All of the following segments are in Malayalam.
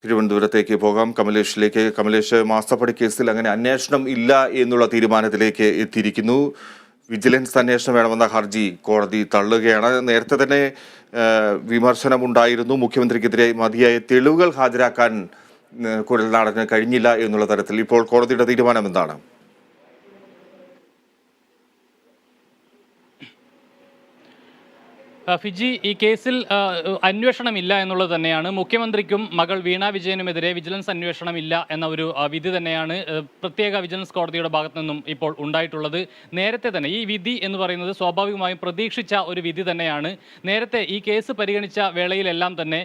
തിരുവനന്തപുരത്തേക്ക് പോകാം. കമലേഷ്, മാസപ്പടി കേസിൽ അങ്ങനെ അന്വേഷണം ഇല്ല എന്നുള്ള തീരുമാനത്തിലേക്ക് എത്തിയിരിക്കുന്നു. വിജിലൻസ് അന്വേഷണം വേണമെന്ന ഹർജി കോടതി തള്ളുകയാണ്. നേരത്തെ തന്നെ വിമർശനമുണ്ടായിരുന്നു. മുഖ്യമന്ത്രിക്കെതിരെ മതിയായ തെളിവുകൾ ഹാജരാക്കാൻ കുഴൽനാടന് കഴിഞ്ഞില്ല എന്നുള്ള തരത്തിൽ. ഇപ്പോൾ കോടതിയുടെ തീരുമാനം എന്താണ്? ഫിജി, ഈ കേസിൽ അന്വേഷണമില്ല എന്നുള്ളത് തന്നെയാണ്. മുഖ്യമന്ത്രിക്കും മകൾ വീണ വിജയനുമെതിരെ വിജിലൻസ് അന്വേഷണമില്ല എന്ന ഒരു വിധി തന്നെയാണ് പ്രത്യേക വിജിലൻസ് കോടതിയുടെ ഭാഗത്തു നിന്നും ഇപ്പോൾ ഉണ്ടായിട്ടുള്ളത്. നേരത്തെ തന്നെ ഈ വിധി എന്ന് പറയുന്നത് സ്വാഭാവികമായും പ്രതീക്ഷിച്ച ഒരു വിധി തന്നെയാണ്. നേരത്തെ ഈ കേസ് പരിഗണിച്ച വേളയിലെല്ലാം തന്നെ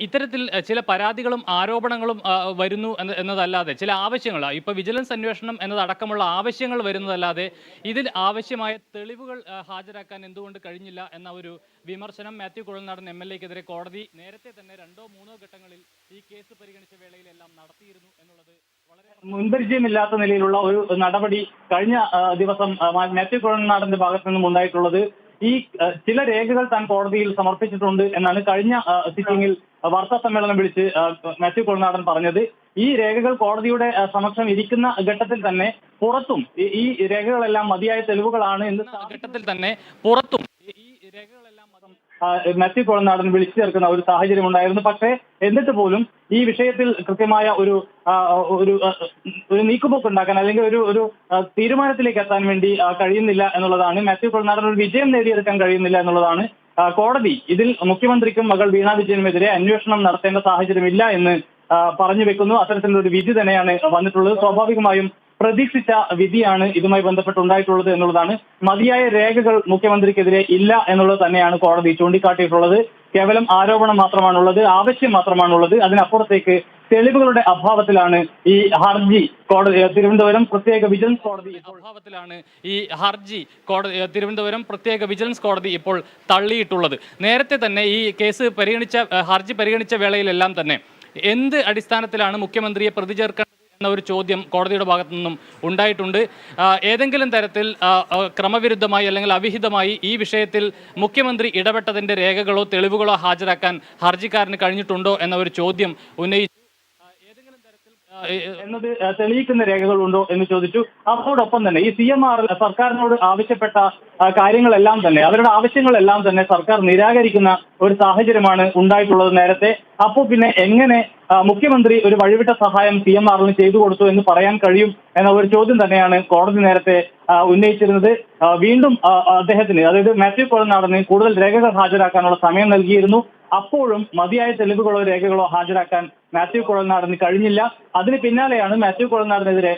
ഇത്തരത്തിൽ ചില പരാതികളും ആരോപണങ്ങളും വരുന്നു എന്നതല്ലാതെ ചില ആവശ്യങ്ങൾ, ഇപ്പോൾ വിജിലൻസ് അന്വേഷണം എന്നതടക്കമുള്ള ആവശ്യങ്ങൾ വരുന്നതല്ലാതെ ഇതിൽ ആവശ്യമായ തെളിവുകൾ ഹാജരാക്കാൻ എന്തുകൊണ്ട് കഴിഞ്ഞില്ല എന്ന ഒരു വിമർശനം മാത്യു കുഴൽനാടൻ MLA-ക്കെതിരെ കോടതി നേരത്തെ തന്നെ 2 or 3 ഘട്ടങ്ങളിൽ ഈ കേസ് പരിഗണിച്ച വേളയിലെല്ലാം നടത്തിയിരുന്നു എന്നുള്ളത് വളരെ മുൻപരിചയമില്ലാത്ത നിലയിലുള്ള ഒരു നടപടി കഴിഞ്ഞ ദിവസം മാത്യു കുഴൽനാടന്റെ ഭാഗത്തു നിന്നും ഉണ്ടായിട്ടുള്ളത്. ഈ ചില രേഖകൾ താൻ കോടതിയിൽ സമർപ്പിച്ചിട്ടുണ്ട് എന്നാണ് കഴിഞ്ഞ സിറ്റിംഗിൽ വാർത്താ സമ്മേളനം വിളിച്ച് മാത്യു കുഴൽനാടൻ പറഞ്ഞത്. ഈ രേഖകൾ കോടതിയുടെ സമക്ഷം ഇരിക്കുന്ന ഘട്ടത്തിൽ തന്നെ പുറത്തും ഈ രേഖകളെല്ലാം മതിയായ തെളിവുകളാണ് എന്ന് ഘട്ടത്തിൽ തന്നെ പുറത്തും ഈ രേഖകളെല്ലാം മാത്യു കുഴൽനാടൻ വിളിച്ചു ചേർക്കുന്ന ഒരു സാഹചര്യം ഉണ്ടായിരുന്നു. പക്ഷേ എന്നിട്ട് പോലും ഈ വിഷയത്തിൽ കൃത്യമായ ഒരു നീക്കുപോക്ക് ഉണ്ടാക്കാൻ അല്ലെങ്കിൽ ഒരു തീരുമാനത്തിലേക്ക് എത്താൻ വേണ്ടി കഴിയുന്നില്ല എന്നുള്ളതാണ്. മാത്യു കുഴൽനാടൻ ഒരു വിജയം നേടിയെടുക്കാൻ കഴിയുന്നില്ല എന്നുള്ളതാണ്. കോടതി ഇതിൽ മുഖ്യമന്ത്രിക്കും മകൾ വീണ വിജയനുമെതിരെ അന്വേഷണം നടത്തേണ്ട സാഹചര്യമില്ല എന്ന് പറഞ്ഞു വെക്കുന്നു. അത്തരത്തിലുള്ള ഒരു വിധി തന്നെയാണ് വന്നിട്ടുള്ളത്. സ്വാഭാവികമായും പ്രതീക്ഷിച്ച വിധിയാണ് ഇതുമായി ബന്ധപ്പെട്ടുണ്ടായിട്ടുള്ളത് എന്നുള്ളതാണ്. മതിയായ രേഖകൾ മുഖ്യമന്ത്രിക്കെതിരെ ഇല്ല എന്നുള്ളത് തന്നെയാണ് കോടതി ചൂണ്ടിക്കാട്ടിയിട്ടുള്ളത്. കേവലം ആരോപണം മാത്രമാണുള്ളത്, ആവശ്യം മാത്രമാണുള്ളത്. അതിനപ്പുറത്തേക്ക് തെളിവുകളുടെ അഭാവത്തിലാണ് ഈ ഹർജി കോടതി തിരുവനന്തപുരം പ്രത്യേക വിജിലൻസ് കോടതി അഭാവത്തിലാണ് ഈ ഹർജി തിരുവനന്തപുരം പ്രത്യേക വിജിലൻസ് കോടതി ഇപ്പോൾ തള്ളിയിട്ടുള്ളത്. നേരത്തെ തന്നെ ഈ കേസ് ഹർജി പരിഗണിച്ച വേളയിലെല്ലാം തന്നെ എന്ത് അടിസ്ഥാനത്തിലാണ് മുഖ്യമന്ത്രിയെ പ്രതി ചേർക്കേണ്ടത് എന്ന ഒരു ചോദ്യം കോടതിയുടെ ഭാഗത്തു നിന്നും ഉണ്ടായിട്ടുണ്ട്. ഏതെങ്കിലും തരത്തിൽ ക്രമവിരുദ്ധമായി അല്ലെങ്കിൽ അവിഹിതമായി ഈ വിഷയത്തിൽ മുഖ്യമന്ത്രി ഇടപെട്ടതിൻ്റെ രേഖകളോ തെളിവുകളോ ഹാജരാക്കാൻ ഹർജിക്കാരന് കഴിഞ്ഞിട്ടുണ്ടോ എന്ന ഒരു ചോദ്യം ഉന്നയിച്ചു. എന്നത് തെളിയിക്കുന്ന രേഖകളുണ്ടോ എന്ന് ചോദിച്ചു. അതോടൊപ്പം തന്നെ ഈ CMR സർക്കാരിനോട് ആവശ്യപ്പെട്ട കാര്യങ്ങളെല്ലാം തന്നെ, അവരുടെ ആവശ്യങ്ങളെല്ലാം തന്നെ സർക്കാർ നിരാകരിക്കുന്ന ഒരു സാഹചര്യമാണ് ഉണ്ടായിട്ടുള്ളത് നേരത്തെ. അപ്പോൾ പിന്നെ എങ്ങനെ മുഖ്യമന്ത്രി ഒരു വഴിവിട്ട സഹായം CMR-ന് ചെയ്തു കൊടുത്തു എന്ന് പറയാൻ കഴിയും എന്ന ഒരു ചോദ്യം തന്നെയാണ് കോടതി നേരത്തെ ഉന്നയിച്ചിരുന്നത്. വീണ്ടും അദ്ദേഹത്തിന്, അതായത് മാത്യു കുഴൽനാടന് കൂടുതൽ രേഖകൾ ഹാജരാക്കാനുള്ള സമയം നൽകിയിരുന്നു. അപ്പോഴും മതിയായ തെളിവുകളോ രേഖകളോ ഹാജരാക്കാൻ മാത്യു കുഴൽനാടന് കഴിഞ്ഞില്ല. അതിന് പിന്നാലെയാണ് മാത്യു കുഴൽനാടനെതിരെ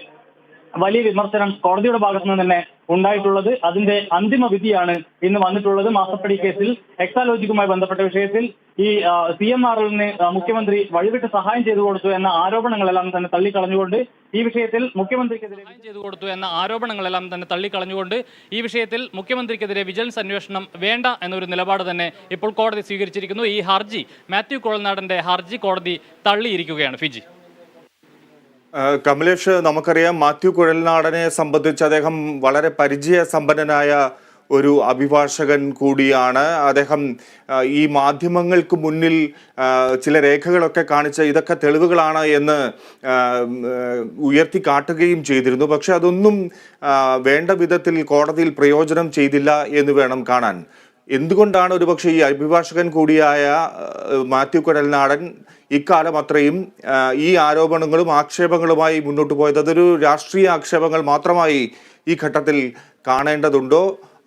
വലിയ വിമർശനം കോടതിയുടെ ഭാഗത്തു നിന്ന് തന്നെ ഉണ്ടായിട്ടുള്ളത്. അതിന്റെ അന്തിമ വിധിയാണ് ഇന്ന് വന്നിട്ടുള്ളത്. മാസപ്പടി കേസിൽ എക്സാലോജിക്കുമായി ബന്ധപ്പെട്ട വിഷയത്തിൽ ഈ CMR-ന് മുഖ്യമന്ത്രി വഴിവിട്ട് സഹായം ചെയ്തു കൊടുത്തു എന്ന ആരോപണങ്ങളെല്ലാം തന്നെ തള്ളിക്കളഞ്ഞുകൊണ്ട് ഈ വിഷയത്തിൽ മുഖ്യമന്ത്രിക്കെതിരെ വിജിലൻസ് അന്വേഷണം വേണ്ട എന്നൊരു നിലപാട് തന്നെ ഇപ്പോൾ കോടതി സ്വീകരിച്ചിരിക്കുന്നു. ഈ ഹർജി, മാത്യു കുഴൽനാടന്റെ ഹർജി കോടതി തള്ളിയിരിക്കുകയാണ്. ഫിജി, കമലേഷ്, നമുക്കറിയാം മാത്യു കുഴൽനാടനെ സംബന്ധിച്ച് അദ്ദേഹം വളരെ പരിചയസമ്പന്നനായ ഒരു അഭിഭാഷകൻ കൂടിയാണ്. അദ്ദേഹം ഈ മാധ്യമങ്ങൾക്ക് മുന്നിൽ ചില രേഖകളൊക്കെ കാണിച്ച് ഇതൊക്കെ തെളിവുകളാണ് എന്ന് ഉയർത്തിക്കാട്ടുകയും ചെയ്തിരുന്നു. പക്ഷെ അതൊന്നും വേണ്ട വിധത്തിൽ കോടതിയിൽ പ്രയോജനം ചെയ്തില്ല എന്ന് വേണം കാണാൻ. എന്തുകൊണ്ടാണ് ഒരുപക്ഷെ ഈ അഭിഭാഷകൻ കൂടിയായ മാത്യു കുഴൽനാടൻ ഇക്കാലം അത്രയും ഈ ആരോപണങ്ങളും ആക്ഷേപങ്ങളുമായി മുന്നോട്ട് പോയത്? അതൊരു രാഷ്ട്രീയ ആക്ഷേപങ്ങൾ മാത്രമായി ഈ ഘട്ടത്തിൽ കാണേണ്ടതുണ്ടോ?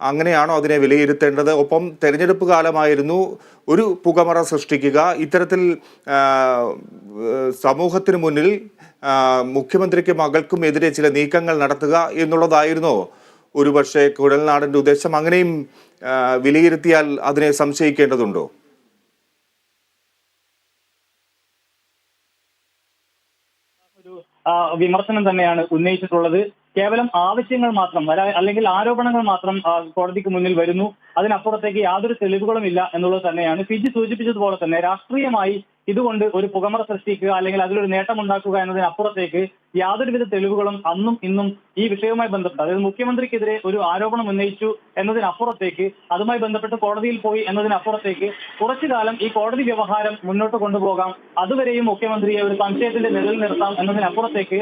അങ്ങനെയാണോ അതിനെ വിലയിരുത്തേണ്ടത്? ഒപ്പം തെരഞ്ഞെടുപ്പ് കാലമായിരുന്നു, ഒരു പുകമറ സൃഷ്ടിക്കുക, ഇത്തരത്തിൽ സമൂഹത്തിന് മുന്നിൽ മുഖ്യമന്ത്രിക്കും മകൾക്കും എതിരെ ചില നീക്കങ്ങൾ നടത്തുക എന്നുള്ളതായിരുന്നോ ഒരുപക്ഷെ കുഴൽനാടന്റെ ഉദ്ദേശം? അങ്ങനെയും വിലയിരുത്തിയാൽ അതിനെ സംശയിക്കേണ്ടതുണ്ടോ? വിമർശനം തന്നെയാണ് ഉന്നയിച്ചിട്ടുള്ളത്. കേവലം ആവശ്യങ്ങൾ മാത്രം അല്ലെങ്കിൽ ആരോപണങ്ങൾ മാത്രം കോടതിക്ക് മുന്നിൽ വരുന്നു, അതിനപ്പുറത്തേക്ക് യാതൊരു തെളിവുകളും ഇല്ല എന്നുള്ളത് തന്നെയാണ്. ഫിജി സൂചിപ്പിച്ചതുപോലെ തന്നെ രാഷ്ട്രീയമായി ഇതുകൊണ്ട് ഒരു പുകമറ സൃഷ്ടിക്കുക അല്ലെങ്കിൽ അതിലൊരു നേട്ടമുണ്ടാക്കുക എന്നതിനപ്പുറത്തേക്ക് യാതൊരുവിധ തെളിവുകളും അന്നും ഇന്നും ഈ വിഷയവുമായി ബന്ധപ്പെട്ട്, അതായത് മുഖ്യമന്ത്രിക്കെതിരെ ഒരു ആരോപണം ഉന്നയിച്ചു എന്നതിനപ്പുറത്തേക്ക്, അതുമായി ബന്ധപ്പെട്ട് കോടതിയിൽ പോയി എന്നതിനപ്പുറത്തേക്ക് കുറച്ചു കാലം ഈ കോടതി വ്യവഹാരം മുന്നോട്ട് കൊണ്ടുപോകാം, അതുവരെയും മുഖ്യമന്ത്രിയെ ഒരു സംശയത്തിന്റെ നിഴലിൽ നിർത്താം എന്നതിനപ്പുറത്തേക്ക്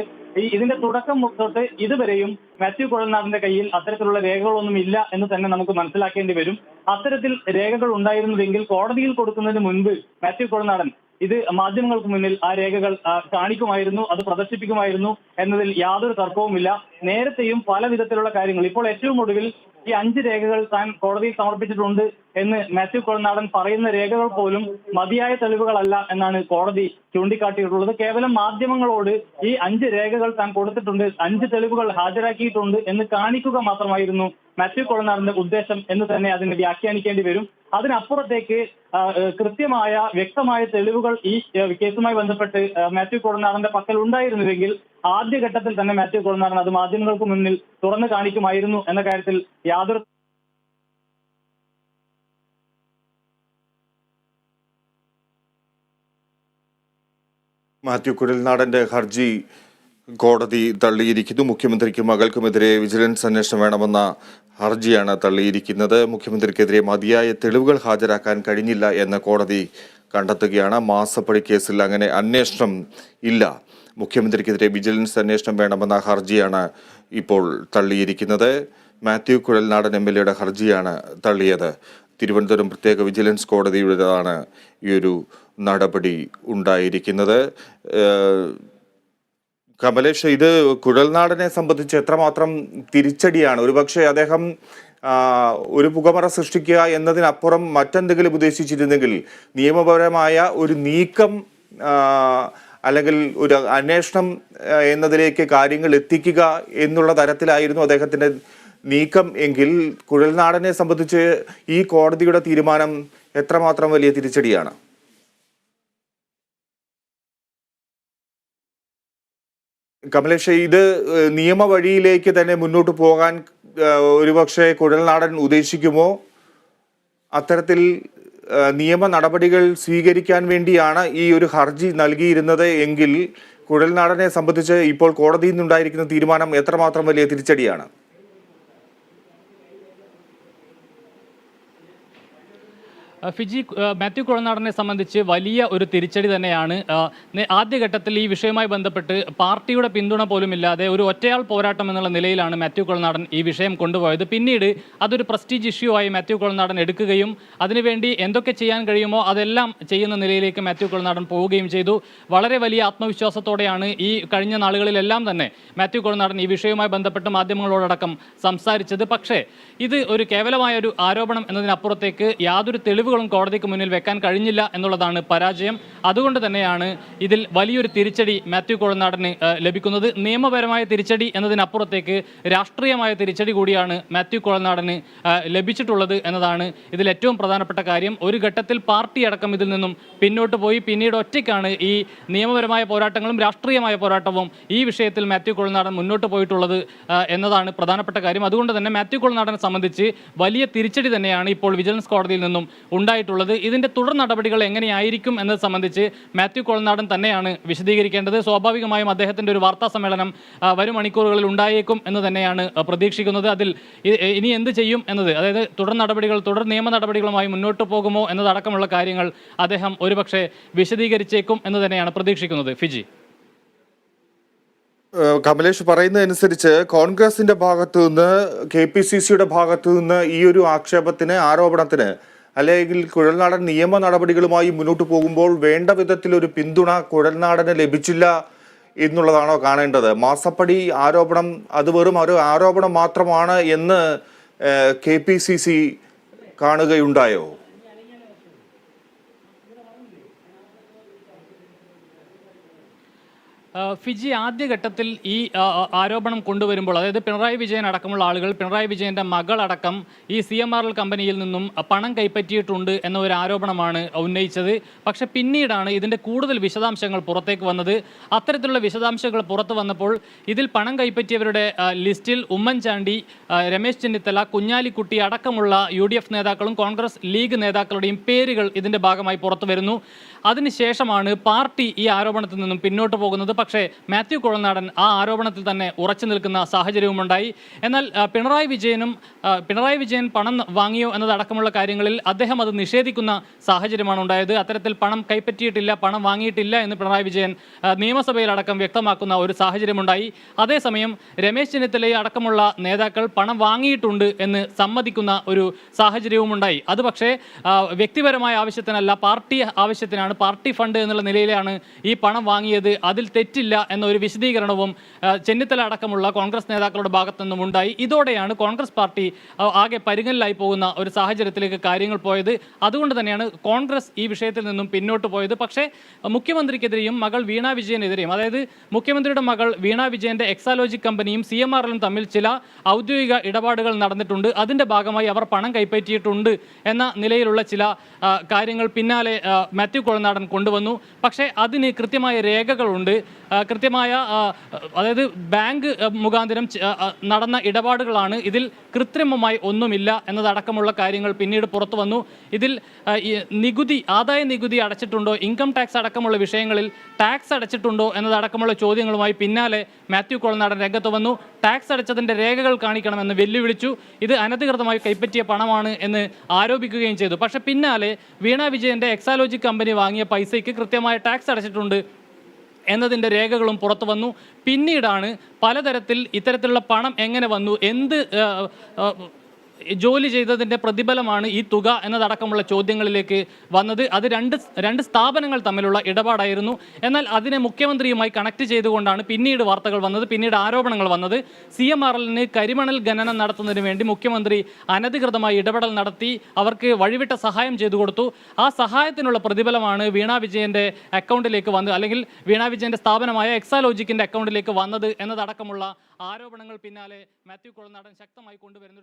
ഇതിന്റെ തുടക്കം തൊട്ട് ഇതുവരെയും മാത്യു കുഴൽനാടന്റെ കയ്യിൽ അത്തരത്തിലുള്ള രേഖകളൊന്നും ഇല്ല എന്ന് തന്നെ നമുക്ക് മനസ്സിലാക്കേണ്ടി വരും. അത്തരത്തിൽ രേഖകൾ ഉണ്ടായിരുന്നുവെങ്കിൽ കോടതിയിൽ കൊടുക്കുന്നതിന് മുൻപ് മാത്യു കുഴൽനാടൻ ഇത് മാധ്യമങ്ങൾക്ക് മുന്നിൽ ആ രേഖകൾ കാണിക്കുമായിരുന്നു, അത് പ്രദർശിപ്പിക്കുമായിരുന്നു എന്നതിൽ യാതൊരു തർക്കവുമില്ല. നേരത്തെയും പല വിധത്തിലുള്ള കാര്യങ്ങൾ, ഇപ്പോൾ ഏറ്റവും ഒടുവിൽ ഈ 5 രേഖകൾ താൻ കോടതിയിൽ സമർപ്പിച്ചിട്ടുണ്ട് എന്ന് മാത്യു കുഴൽനാടൻ പറയുന്ന രേഖകൾ പോലും മതിയായ തെളിവുകളല്ല എന്നാണ് കോടതി ചൂണ്ടിക്കാട്ടിയിട്ടുള്ളത്. കേവലം മാധ്യമങ്ങളോട് ഈ 5 രേഖകൾ താൻ കൊടുത്തിട്ടുണ്ട്, 5 തെളിവുകൾ ഹാജരാക്കിയിട്ടുണ്ട് എന്ന് കാണിക്കുക മാത്രമായിരുന്നു മാത്യു കുഴൽനാടന്റെ ഉദ്ദേശം എന്ന് തന്നെ അതിനെ വ്യാഖ്യാനിക്കേണ്ടി വരും. അതിനപ്പുറത്തേക്ക് കൃത്യമായ വ്യക്തമായ തെളിവുകൾ ഈ കേസുമായി ബന്ധപ്പെട്ട് മാത്യു കുഴൽനാടന്റെ പക്കൽ ഉണ്ടായിരുന്നുവെങ്കിൽ ആദ്യഘട്ടത്തിൽ തന്നെ മാത്യു കുഴൽനാടൻ അത് മാധ്യമങ്ങൾക്ക് മുന്നിൽ തുറന്നു കാണിക്കുമായിരുന്നു എന്ന കാര്യത്തിൽ യാതൊരു മാത്യു കുഴൽനാടന്റെ ഹർജി കോടതി തള്ളിയിരിക്കുന്നു. മുഖ്യമന്ത്രിക്കും മകൾക്കുമെതിരെ വിജിലൻസ് അന്വേഷണം വേണമെന്ന ഹർജിയാണ് തള്ളിയിരിക്കുന്നത്. മുഖ്യമന്ത്രിക്കെതിരെ മതിയായ തെളിവുകൾ ഹാജരാക്കാൻ കഴിഞ്ഞില്ല എന്ന് കോടതി കണ്ടെത്തുകയാണ്. മാസപ്പടി കേസിൽ അങ്ങനെ അന്വേഷണം ഇല്ല. മുഖ്യമന്ത്രിക്കെതിരെ വിജിലൻസ് അന്വേഷണം വേണമെന്ന ഹർജിയാണ് ഇപ്പോൾ തള്ളിയിരിക്കുന്നത്. മാത്യു കുഴൽനാടൻ MLA ഹർജിയാണ് തള്ളിയത്. തിരുവനന്തപുരം പ്രത്യേക വിജിലൻസ് കോടതിയുടേതാണ് ഈ ഒരു നടപടി ഉണ്ടായിരിക്കുന്നത്. കമലേഷ്, ഇത് കുഴൽനാടനെ സംബന്ധിച്ച് എത്രമാത്രം തിരിച്ചടിയാണ്? ഒരുപക്ഷെ അദ്ദേഹം ഒരു പുകമറ സൃഷ്ടിക്കുക എന്നതിനപ്പുറം മറ്റെന്തെങ്കിലും ഉദ്ദേശിച്ചിരുന്നെങ്കിൽ നിയമപരമായ ഒരു നീക്കം അല്ലെങ്കിൽ ഒരു അന്വേഷണം എന്നതിലേക്ക് കാര്യങ്ങൾ എത്തിക്കുക എന്നുള്ള തരത്തിലായിരുന്നു അദ്ദേഹത്തിൻ്റെ നീക്കം എങ്കിൽ കുഴൽനാടനെ സംബന്ധിച്ച് ഈ കോടതിയുടെ തീരുമാനം എത്രമാത്രം വലിയ തിരിച്ചടിയാണ്? കമലേഷ്, ഇത് നിയമവഴിയിലേക്ക് തന്നെ മുന്നോട്ട് പോകാൻ ഒരുപക്ഷെ കുഴൽനാടൻ ഉദ്ദേശിക്കുമോ? അത്തരത്തിൽ നിയമ നടപടികൾ സ്വീകരിക്കാൻ വേണ്ടിയാണ് ഈ ഒരു ഹർജി നൽകിയിരുന്നത് എങ്കിൽ കുഴൽനാടനെ സംബന്ധിച്ച് ഇപ്പോൾ കോടതിയിൽ നിന്നുണ്ടായിരിക്കുന്ന തീരുമാനം എത്രമാത്രം വലിയ തിരിച്ചടിയാണ്? ഫിജി, മാത്യു കുഴൽനാടനെ സംബന്ധിച്ച് വലിയ ഒരു തിരിച്ചടി തന്നെയാണ്. ആദ്യഘട്ടത്തിൽ ഈ വിഷയവുമായി ബന്ധപ്പെട്ട് പാർട്ടിയുടെ പിന്തുണ പോലും ഇല്ലാതെ ഒരു ഒറ്റയാൾ പോരാട്ടം എന്നുള്ള നിലയിലാണ് മാത്യു കുഴൽനാടൻ ഈ വിഷയം കൊണ്ടുപോയത്. പിന്നീട് അതൊരു പ്രസ്റ്റീജ് ഇഷ്യൂ ആയി മാത്യു കുഴൽനാടൻ എടുക്കുകയും അതിനുവേണ്ടി എന്തൊക്കെ ചെയ്യാൻ കഴിയുമോ അതെല്ലാം ചെയ്യുന്ന നിലയിലേക്ക് മാത്യു കുഴൽനാടൻ പോവുകയും ചെയ്തു. വളരെ വലിയ ആത്മവിശ്വാസത്തോടെയാണ് ഈ കഴിഞ്ഞ നാളുകളിലെല്ലാം തന്നെ മാത്യു കുഴൽനാടൻ ഈ വിഷയവുമായി ബന്ധപ്പെട്ട് മാധ്യമങ്ങളോടക്കം സംസാരിച്ചത്. പക്ഷേ ഇത് ഒരു കേവലമായ ഒരു ആരോപണം എന്നതിനപ്പുറത്തേക്ക് യാതൊരു തെളിവുകളും കോടതിക്ക് മുന്നിൽ വെക്കാൻ കഴിഞ്ഞില്ല എന്നുള്ളതാണ് പരാജയം. അതുകൊണ്ട് തന്നെയാണ് ഇതിൽ വലിയൊരു തിരിച്ചടി മാത്യു കുഴൽനാടന് ലഭിക്കുന്നത്. നിയമപരമായ തിരിച്ചടി എന്നതിനപ്പുറത്തേക്ക് രാഷ്ട്രീയമായ തിരിച്ചടി കൂടിയാണ് മാത്യു കുഴൽനാടന് ലഭിച്ചിട്ടുള്ളത് എന്നതാണ് ഇതിൽ ഏറ്റവും പ്രധാനപ്പെട്ട കാര്യം. ഒരു ഘട്ടത്തിൽ പാർട്ടി അടക്കം ഇതിൽ നിന്നും പിന്നോട്ട് പോയി പിന്നീട് ഒറ്റയ്ക്കാണ് ഈ നിയമപരമായ പോരാട്ടങ്ങളും രാഷ്ട്രീയമായ പോരാട്ടവും ഈ വിഷയത്തിൽ മാത്യു കുഴൽനാടൻ മുന്നോട്ട് പോയിട്ടുള്ളത് എന്നതാണ് പ്രധാനപ്പെട്ട കാര്യം. അതുകൊണ്ട് തന്നെ മാത്യു കുഴൽനാടനെ സംബന്ധിച്ച് വലിയ തിരിച്ചടി തന്നെയാണ് ഇപ്പോൾ വിജിലൻസ് കോടതിയിൽ നിന്നും ഉണ്ടായിട്ടുള്ളത്. ഇതിന്റെ തുടർ നടപടികൾ എങ്ങനെയായിരിക്കും എന്നത് സംബന്ധിച്ച് മാത്യു കുഴൽനാടൻ തന്നെയാണ് വിശദീകരിക്കേണ്ടത്. സ്വാഭാവികമായും അദ്ദേഹത്തിന്റെ ഒരു വാർത്താ സമ്മേളനം വരും മണിക്കൂറുകളിൽ ഉണ്ടായേക്കും എന്ന് തന്നെയാണ് പ്രതീക്ഷിക്കുന്നത്. അതിൽ ഇനി എന്ത് ചെയ്യും എന്നത്, അതായത് തുടർ നിയമ നടപടികളുമായി മുന്നോട്ട് പോകുമോ എന്നതടക്കമുള്ള കാര്യങ്ങൾ അദ്ദേഹം ഒരുപക്ഷെ വിശദീകരിച്ചേക്കും എന്ന് തന്നെയാണ് പ്രതീക്ഷിക്കുന്നത്. ഫിജി, കമലേഷ് പറയുന്നതനുസരിച്ച് കോൺഗ്രസിന്റെ ഭാഗത്തു നിന്ന്, KPCCയുടെ ഭാഗത്തു നിന്ന് ഈ ഒരു ആരോപണത്തിന് അല്ലെങ്കിൽ കുഴൽനാടൻ നിയമ നടപടികളുമായി മുന്നോട്ട് പോകുമ്പോൾ വേണ്ട വിധത്തിലൊരു പിന്തുണ കുഴൽനാടന് ലഭിച്ചില്ല എന്നുള്ളതാണോ കാണേണ്ടത്? മാസപ്പടി ആരോപണം അത് വെറും ഒരു ആരോപണം മാത്രമാണ് എന്ന് KPCC കാണുകയുണ്ടായോ? ഫിജി, ആദ്യഘട്ടത്തിൽ ഈ ആരോപണം കൊണ്ടുവരുമ്പോൾ, അതായത് പിണറായി വിജയൻ അടക്കമുള്ള ആളുകൾ, പിണറായി വിജയൻ്റെ മകളടക്കം ഈ CMRL കമ്പനിയിൽ നിന്നും പണം കൈപ്പറ്റിയിട്ടുണ്ട് എന്ന ഒരു ആരോപണമാണ് ഉന്നയിച്ചത്. പക്ഷെ പിന്നീടാണ് ഇതിൻ്റെ കൂടുതൽ വിശദാംശങ്ങൾ പുറത്തേക്ക് വന്നത്. അത്തരത്തിലുള്ള വിശദാംശങ്ങൾ പുറത്തു വന്നപ്പോൾ ഇതിൽ പണം കൈപ്പറ്റിയവരുടെ ലിസ്റ്റിൽ ഉമ്മൻചാണ്ടി, രമേശ് ചെന്നിത്തല, കുഞ്ഞാലിക്കുട്ടി അടക്കമുള്ള UDF നേതാക്കളും കോൺഗ്രസ് ലീഗ് നേതാക്കളുടെയും പേരുകൾ ഇതിൻ്റെ ഭാഗമായി പുറത്തു വരുന്നു. അതിനുശേഷമാണ് പാർട്ടി ഈ ആരോപണത്തിൽ നിന്നും പിന്നോട്ട് പോകുന്നത്. പക്ഷേ മാത്യു കുഴൽനാടൻ ആ ആരോപണത്തിൽ തന്നെ ഉറച്ചു നിൽക്കുന്ന സാഹചര്യവുമുണ്ടായി. എന്നാൽ പിണറായി വിജയൻ പണം വാങ്ങിയോ എന്നതടക്കമുള്ള കാര്യങ്ങളിൽ അദ്ദേഹം അത് നിഷേധിക്കുന്ന സാഹചര്യമാണ് ഉണ്ടായത്. അത്തരത്തിൽ പണം കൈപ്പറ്റിയിട്ടില്ല, പണം വാങ്ങിയിട്ടില്ല എന്ന് പിണറായി വിജയൻ നിയമസഭയിലടക്കം വ്യക്തമാക്കുന്ന ഒരു സാഹചര്യമുണ്ടായി. അതേസമയം രമേശ് ചെന്നിത്തലയെ അടക്കമുള്ള നേതാക്കൾ പണം വാങ്ങിയിട്ടുണ്ട് എന്ന് സമ്മതിക്കുന്ന ഒരു സാഹചര്യവുമുണ്ടായി. അത് പക്ഷേ വ്യക്തിപരമായ ആവശ്യത്തിനല്ല, പാർട്ടി ആവശ്യത്തിനാണ്, പാർട്ടി ഫണ്ട് എന്നുള്ള നിലയിലാണ് ഈ പണം വാങ്ങിയത്, അതിൽ തെറ്റില്ല എന്നൊരു വിശദീകരണവും ചെന്നിത്തല അടക്കമുള്ള കോൺഗ്രസ് നേതാക്കളുടെ ഭാഗത്തു നിന്നും ഉണ്ടായി. ഇതോടെയാണ് കോൺഗ്രസ് പാർട്ടി ആകെ പരുങ്ങലിലായി പോകുന്ന ഒരു സാഹചര്യത്തിലേക്ക് കാര്യങ്ങൾ പോയത്. അതുകൊണ്ട് തന്നെയാണ് കോൺഗ്രസ് ഈ വിഷയത്തിൽ നിന്നും പിന്നോട്ട് പോയത്. പക്ഷേ മുഖ്യമന്ത്രിക്കെതിരെയും മകൾ വീണ വിജയനെതിരെയും, അതായത് മുഖ്യമന്ത്രിയുടെ മകൾ വീണ വിജയന്റെ എക്സാലോജിക് കമ്പനിയും CMRLും തമ്മിൽ ചില ഔദ്യോഗിക ഇടപാടുകൾ നടന്നിട്ടുണ്ട്. അതിന്റെ ഭാഗമായി അവർ പണം കൈപ്പറ്റിയിട്ടുണ്ട് എന്ന നിലയിലുള്ള ചില കാര്യങ്ങൾ പിന്നാലെ മാത്യു കുഴൽനാടൻ കൊണ്ടുവന്നു. പക്ഷേ അതിന് കൃത്യമായ രേഖകളുണ്ട്, കൃത്യമായ അതായത് ബാങ്ക് മുഖാന്തരം നടന്ന ഇടപാടുകളാണ്, ഇതിൽ കൃത്രിമമായി ഒന്നുമില്ല എന്നതടക്കമുള്ള കാര്യങ്ങൾ പിന്നീട് പുറത്തു വന്നു. ഇതിൽ ആദായ നികുതി അടച്ചിട്ടുണ്ടോ, ഇൻകം ടാക്സ് അടക്കമുള്ള വിഷയങ്ങളിൽ ടാക്സ് അടച്ചിട്ടുണ്ടോ എന്നതടക്കമുള്ള ചോദ്യങ്ങളുമായി പിന്നാലെ മാത്യു കുഴൽനാടൻ രംഗത്ത് വന്നു. ടാക്സ് അടച്ചതിൻ്റെ രേഖകൾ കാണിക്കണമെന്ന് വെല്ലുവിളിച്ചു. ഇത് അനധികൃതമായി കൈപ്പറ്റിയ പണമാണ് എന്ന് ആരോപിക്കുകയും ചെയ്തു. പക്ഷേ പിന്നാലെ വീണ വിജയന്റെ എക്സാലോജിക് കമ്പനി വാങ്ങിയ പൈസയ്ക്ക് കൃത്യമായ ടാക്സ് അടച്ചിട്ടുണ്ട് എന്നതിൻ്റെ രേഖകളും പുറത്തു വന്നു. പിന്നീടാണ് പലതരത്തിൽ ഇത്തരത്തിലുള്ള പണം എങ്ങനെ വന്നു, എന്ത് ജോലി ചെയ്തതിൻ്റെ പ്രതിഫലമാണ് ഈ തുക എന്നതടക്കമുള്ള ചോദ്യങ്ങളിലേക്ക് വന്നത്. അത് രണ്ട് സ്ഥാപനങ്ങൾ തമ്മിലുള്ള ഇടപാടായിരുന്നു. എന്നാൽ അതിനെ മുഖ്യമന്ത്രിയുമായി കണക്ട് ചെയ്തുകൊണ്ടാണ് പിന്നീട് വാർത്തകൾ വന്നത്, പിന്നീട് ആരോപണങ്ങൾ വന്നത്. CMRLന് കരിമണൽ ഖനനം നടത്തുന്നതിന് വേണ്ടി മുഖ്യമന്ത്രി അനധികൃതമായി ഇടപെടൽ നടത്തി, അവർക്ക് വഴിവിട്ട സഹായം ചെയ്തു കൊടുത്തു. ആ സഹായത്തിനുള്ള പ്രതിഫലമാണ് വീണ വിജയന്റെ അക്കൗണ്ടിലേക്ക് വന്നത്, അല്ലെങ്കിൽ വീണ വിജയന്റെ സ്ഥാപനമായ എക്സാലോജിക്കിന്റെ അക്കൗണ്ടിലേക്ക് വന്നത് എന്നതടക്കമുള്ള ആരോപണങ്ങൾ പിന്നാലെ മാത്യു കുഴൽനാടൻ ശക്തമായി കൊണ്ടുവരുന്ന